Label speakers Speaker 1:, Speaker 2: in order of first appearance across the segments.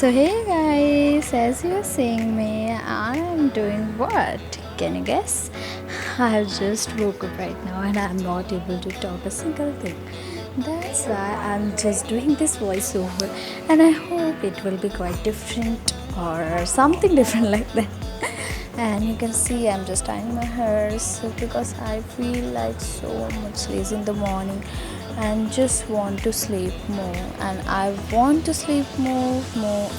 Speaker 1: So hey guys, as you're seeing me, I'm doing what? Can you guess? I've just woke up right now and I'm not able to talk a single thing. That's why I'm just doing this voiceover and I hope it will be quite different or something different like that. And you can see I'm just tying my hair so because I feel like so much lazy in the morning and just want to sleep more, and I want to sleep more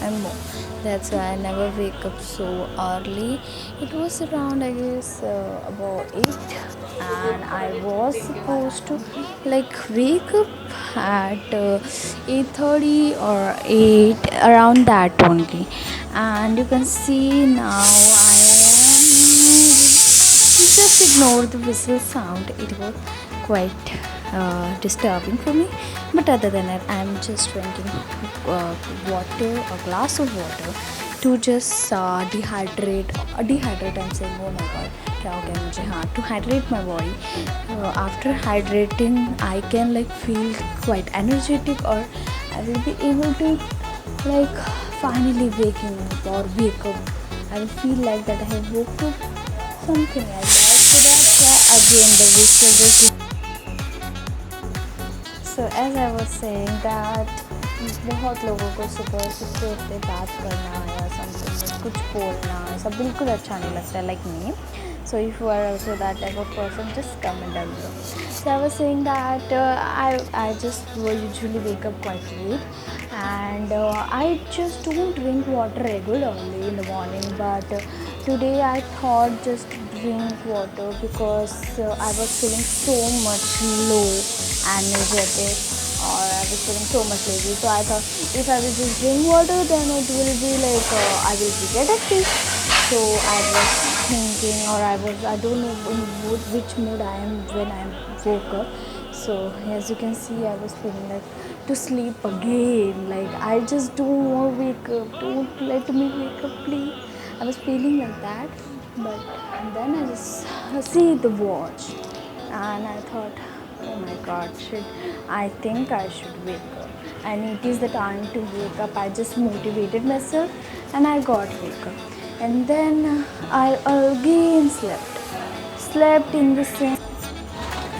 Speaker 1: and more. That's why I never wake up so early. It was around, I guess, about 8, and I was supposed to like wake up at 8:30 or 8, around that only. And you can see now I am just ignore the whistle sound. It was quite disturbing for me. But other than that, I'm just drinking water, a glass of water, to just dehydrate. I'm saying, oh my god, क्या हो गया मुझे, हाँ, to hydrate my body. After hydrating, I can like feel quite energetic, or I will be able to like finally waking up or wake up. I will feel like that I have woke up, something like that. So that's why again the whistle just. So as I was saying that बहुत लोगों को सुबह सुबह उठते बात करना या something कुछ बोलना ऐसा बिल्कुल अच्छा नहीं लगता है, like me. So if you are also that type of person, just comment down below. So I was saying that I just usually wake up quite late, and I just don't drink water regularly in the morning. But today I thought just drink water because I was feeling so much low, energetic, or I was feeling so much lazy. So I thought if I will just drink water, then it will be like I will be get active. So I was thinking, or I don't know in which mood I am when I woke up. So as you can see, I was feeling like to sleep again. Like I just don't want to wake up. Don't let me wake up, please. I was feeling like that, but then I just see the watch, and I thought, oh my god, shit, I think I should wake up. And it is the time to wake up. I just motivated myself and I got wake up. And then I again slept in the same.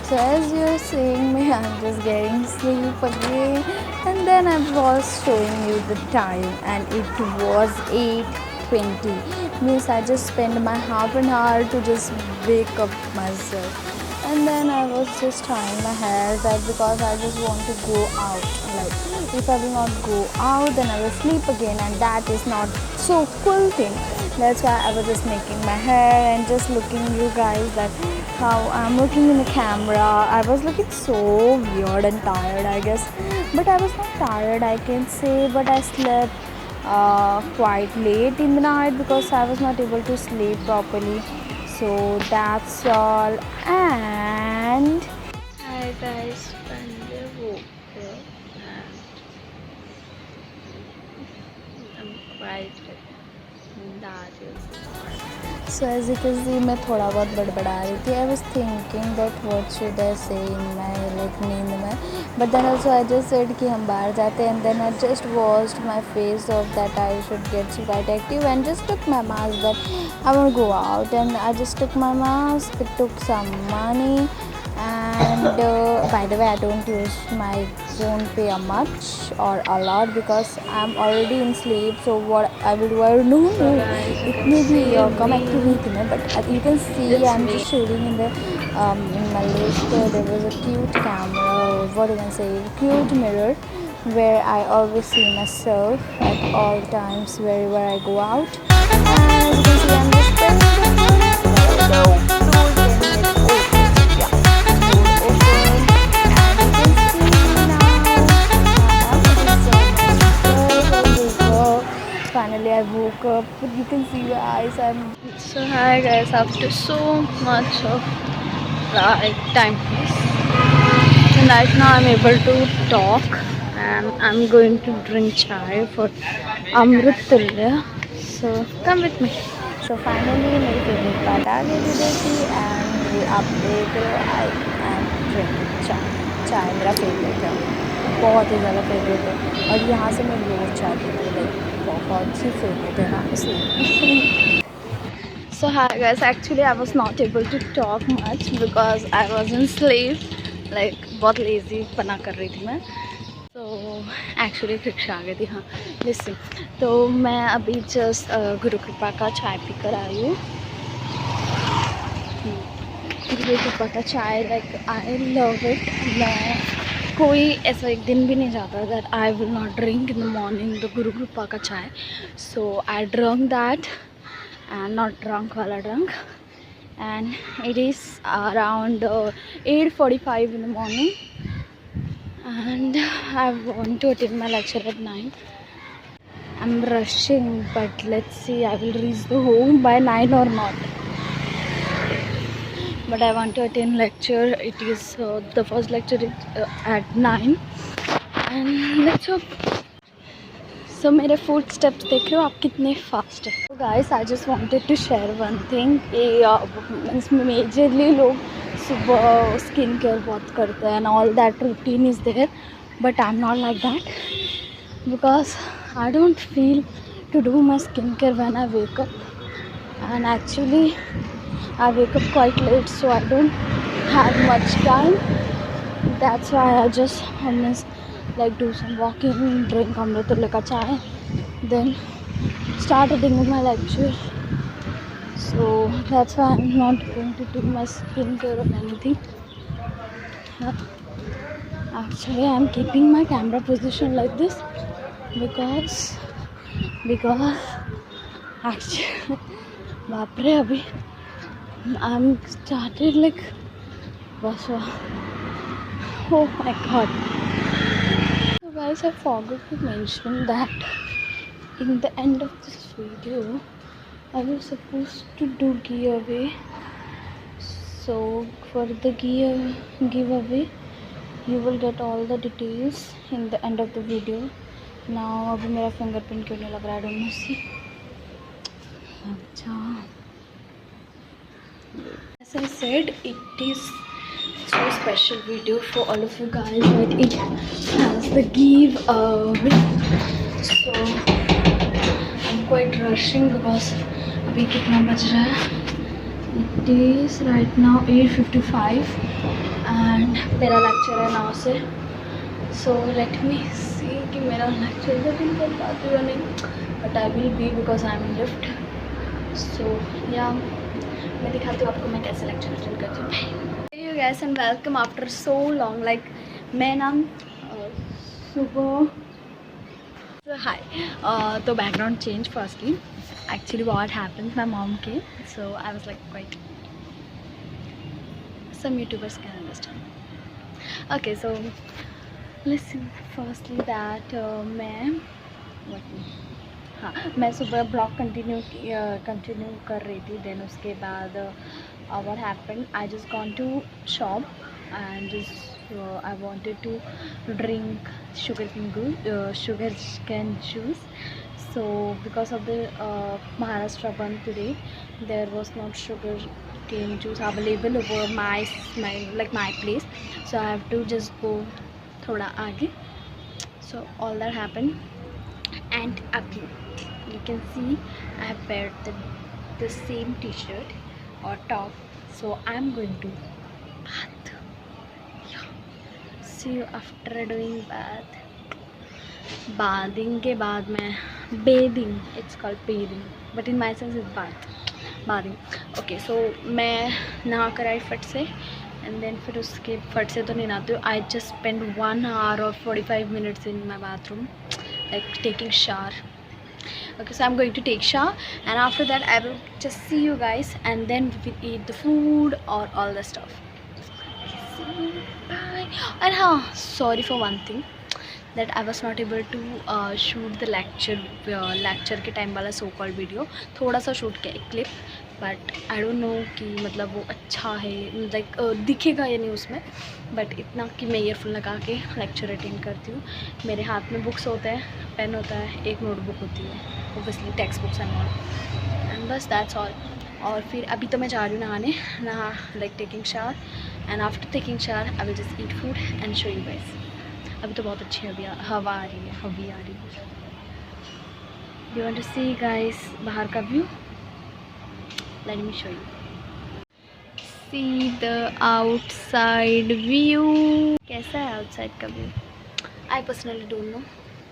Speaker 1: So as you're seeing me, I'm just getting sleep again. And then I was showing you the time, and it was 8:20. Means I just spent my half an hour to just wake up myself. And then I was just tying my hair that because I just want to go out. Like if I will not go out, then I will sleep again, and that is not so cool thing. That's why I was just making my hair and just looking you guys that how I'm looking in the camera. I was looking so weird and tired, I guess, but I was not tired, I can say, but I slept quite late in the night because I was not able to sleep properly. So that's all. And hi guys, finally woke up and I'm quite tired. So as you can see, मैं थोड़ा बहुत बड़बड़ा रही थी. I was thinking that what should I say in my like नींद में, but then also I just said कि हम बाहर जाते, and then I just washed my face off that I should get quite active, and just took my mask that I want to go out, and I just took my mask, took some money, and by the way, I don't use my phone pay much or a lot because I'm already in sleep. So what I will do, I don't know, it may be come activity में, but you can see I'm just shooting in my list. There was a cute camera, what do I say, cute mirror, where I always see myself at all times wherever I go out. And as you can see, I'm just pressing the button. There we go. Door can get open. Yeah, door open. And you can see now I am so much better. Finally, I woke up. You can see your eyes. I'm so hi guys. After so much of like time, and right now I'm able to talk, and I'm going to drink chai for Amrit Tulya. So come with me. So finally मेरी favourite part आ गई video की, and ये आप देख रहे हो, I am drinking चाय. चाय मेरा फेवरेट है. बहुत ही ज़्यादा फेवरेट है और यहाँ से मैं रोज़ जाती थी, लाइक बहुत ही फेवरेट है ना इसलिए। So hi guys, actually I was not able to talk much because I was in sleep, like बहुत lazy बना कर रही थी मैं। तो एक्चुअली रिक्शा आ गई थी। हाँ लिसन, तो मैं अभी जस्ट गुरु कृपा का चाय पी कर आई हूँ। गुरु कृपा का चाय, लाइक आई लव इट। मैं कोई ऐसा एक दिन भी नहीं जाता that I will not drink in the morning the Guru Kripa का चाय। So I drunk that and not drunk wala drunk, and it is around 8:45 in the morning, and I want to attend my lecture at 9. I'm rushing, but let's see I will reach the home by 9 or not, but I want to attend lecture. It is the first lecture is at 9, and let's hope. सो मेरे food steps देख रहे हो आप कितने fast है। तो guys I just wanted to share one thing कि majorly लोग सुबह स्किन केयर बहुत करते हैं and all that routine is there, but I am not like that because I don't feel to do my skin care when I wake up, and actually I wake up quite late, so I don't have much time. That's why I just almost like do some walking, drink Amrutulya ka chai, then start attending my lecture. So that's why I'm not going to do my skincare or anything. Actually, I'm keeping my camera position like this because actually, बापरे अभी I'm started like बस. Oh my god. So guys, I forgot to mention that in the end of this video I was supposed to do giveaway. So for the giveaway you will get all the details in the end of the video. Now अभी मेरा fingerprint क्यों नहीं लग रहा है, I don't know. See, अच्छा, as I said, it is so special video for all of you guys that it has the giveaway. So I'm quite rushing because अभी कितना बज रहा है, it is right now 8:55 and मेरा lecture है 9 से. So let me see कि मेरा लेक्चर अटेंड कर पाती हूँ या नहीं, but I will be because I am in lift. So yeah, मैं दिखाती हूँ आपको मैं कैसे लेक्चर अटेंड करती हूँ. Hey you guys and welcome after so long. Like मैं ना सुबह hi तो background change firstly. Actually what happened, my mom came, so I was like quite, some YouTubers can understand. Okay, so listen firstly that मैं सुबह blog continue कर रही थी. Then उसके बाद what happened, I just gone to shop and just I wanted to drink sugar cane juice. So because of the Maharashtra Bandh today, there was not sugar cane juice available over my place, so I have to just go thoda आगे. So all that happened, and अभी you can see I have paired the same t-shirt or top. So I'm going to bath. Yeah. See you after doing bath. Bathing के बाद मैं bathing, it's called bathing, but in my sense it's bathing. Okay, so मैं नहा कर आई फट से, and then फिर उसके फट से तो नहीं नहाती हूँ. I just spend 1 hour or 45 minutes in my bathroom, like taking shower. Okay, so I'm going to take shower, and after that I will just see you guys, and then we will eat the food or all the stuff. Bye. And sorry for one thing, that I was not able to shoot the lecture के time वाला so called video. थोड़ा सा shoot किया एक clip, but I don't no कि मतलब वो अच्छा है, लाइक दिखेगा या नहीं उसमें, बट इतना कि मैं ईयरफोन लगा के लेक्चर अटेंड करती हूँ. मेरे हाथ में बुक्स होते हैं, पेन होता है, एक नोटबुक होती है, obviously text books and all, and बस दैट्स ऑल. और फिर अभी तो मैं जा रही हूँ like taking shower, and after taking shower I will just eat food and show you guys. अभी तो बहुत अच्छी हवा आ रही है, हवी आ रही है। You want to see guys बाहर का view? Let me show you. See the outside view. कैसा है आउटसाइड का view? I personally don't know,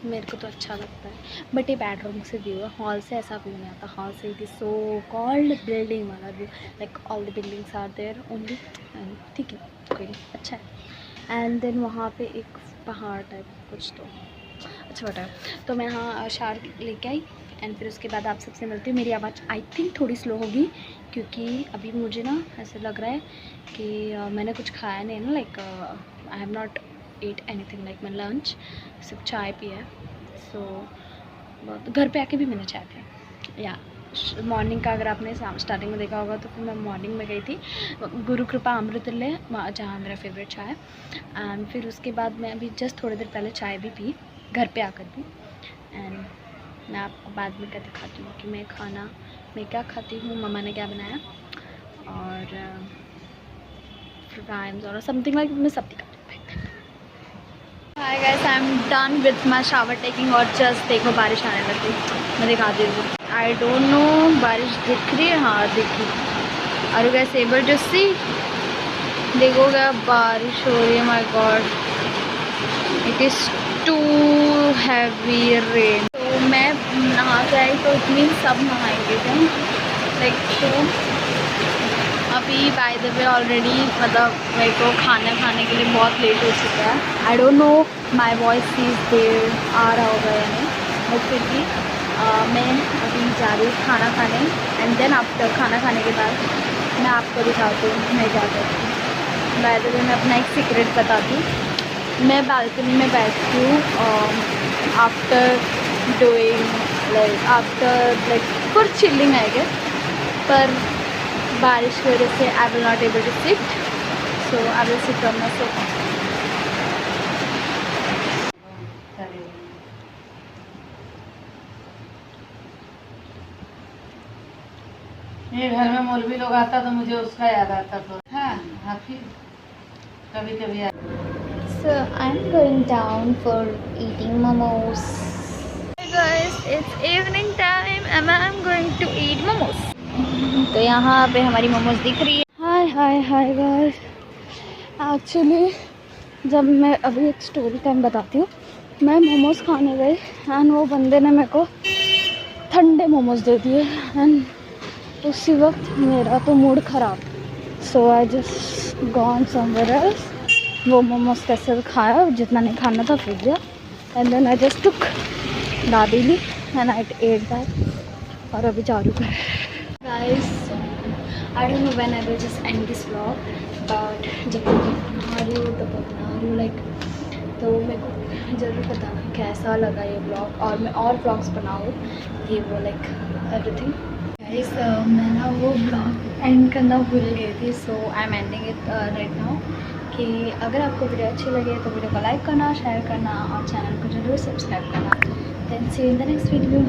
Speaker 1: मेरे को तो अच्छा लगता है, बट ये बेडरूम से व्यू है, हॉल से ऐसा व्यू नहीं आता। हॉल से it is so called building वाला view, like all the buildings are there only. ठीक है, कोई नहीं, अच्छा है। एंड देन वहाँ पे एक पहाड़ टाइप कुछ, तो अच्छा बता। तो मैं यहाँ शार लेके आई एंड फिर उसके बाद आप सबसे मिलती हूँ। मेरी आवाज़ आई थिंक थोड़ी स्लो होगी क्योंकि अभी मुझे ना ऐसे लग रहा है कि मैंने कुछ खाया नहीं ना, like I have not eat anything, like मैं लंच सिर्फ चाय पिया है। सो बहुत घर पे आके भी मैंने चाय पिया या मॉर्निंग का, अगर आपने स्टार्टिंग में देखा होगा तो फिर मैं मॉर्निंग में गई थी गुरु कृपा अमृतल्य, जहाँ मेरा फेवरेट चाय है। एंड फिर उसके बाद मैं अभी जस्ट थोड़ी देर पहले चाय भी पी घर पे आकर भी। एंड मैं आपको बाद में क्या दिखाती हूँ कि मैं क्या खाती हूँ, मम्मा ने क्या बनाया, और फ्राइम्स और समथिंग लाइक, मैं सब दिखाती हूँ। Hi guys, I am done with my shower taking और जस्ट देखो बारिश आने लगी, मैं दिखाती हूँ। आई डोंट नो बारिश दिख रही है, हाँ दिख रही। और गाइस एबल टू सी, देखो क्या बारिश हो रही है, my God it is too heavy rain. तो मैं नहा के आई तो इट मीन सब नहाएंगे थे, लाइक तो अभी बाय द वे ऑलरेडी मतलब मेरे को खाना खाने के लिए बहुत लेट हो चुका है। I don't know my voice is there आ रहा होगा या नहीं, बट फिर भी मैं अभी जा रही हूँ खाना खाने। एंड देन आफ्टर खाना खाने के बाद मैं आपको दिखाती हूँ मैं क्या करती हूँ। बाय द वे मैं अपना एक सीक्रेट बताती हूँ, मैं बालकनी में बैठती हूँ after doing like for chilling I guess, पर बारिश की वजह से I will not able to sit, so I will sit on my sofa.
Speaker 2: ये घर में मौलवी लोग आता तो मुझे उसका याद आता तो हाँ हाफिज कभी कभी।
Speaker 1: So I'm going down for eating momos. Hey guys, it's evening time and I'm going to eat momos. तो यहाँ पे हमारी मोमोज दिख रही है। हाय हाय हाय गाइस, एक्चुअली जब मैं अभी एक स्टोरी टाइम बताती हूँ, मैं मोमोज खाने गई एंड वो बंदे ने मेरे को ठंडे मोमोज दे दिए एंड उसी वक्त मेरा तो मूड ख़राब। So I just gone somewhere else. वो मोमोज कैसे खाया, जितना नहीं खाना था फेंक दिया, and then I just took दादी ली एंड आई एट दैट। और अभी चालू कर guys, I don't know when I will just end this vlog, but जब मैं बना रही हूँ तो बना रही हूँ लाइक, तो मेरे को ज़रूर बताना कैसा लगा ये व्लॉग, और मैं और व्लॉग्स बनाऊँ ये वो लाइक एवरीथिंग। गाइस मैं ना वो व्लॉग एंड करना भूल गई थी, so I am ending it right now. कि अगर आपको वीडियो अच्छी लगे तो वीडियो को लाइक करना, शेयर करना और चैनल को जरूर सब्सक्राइब करना। Then see you in the next video.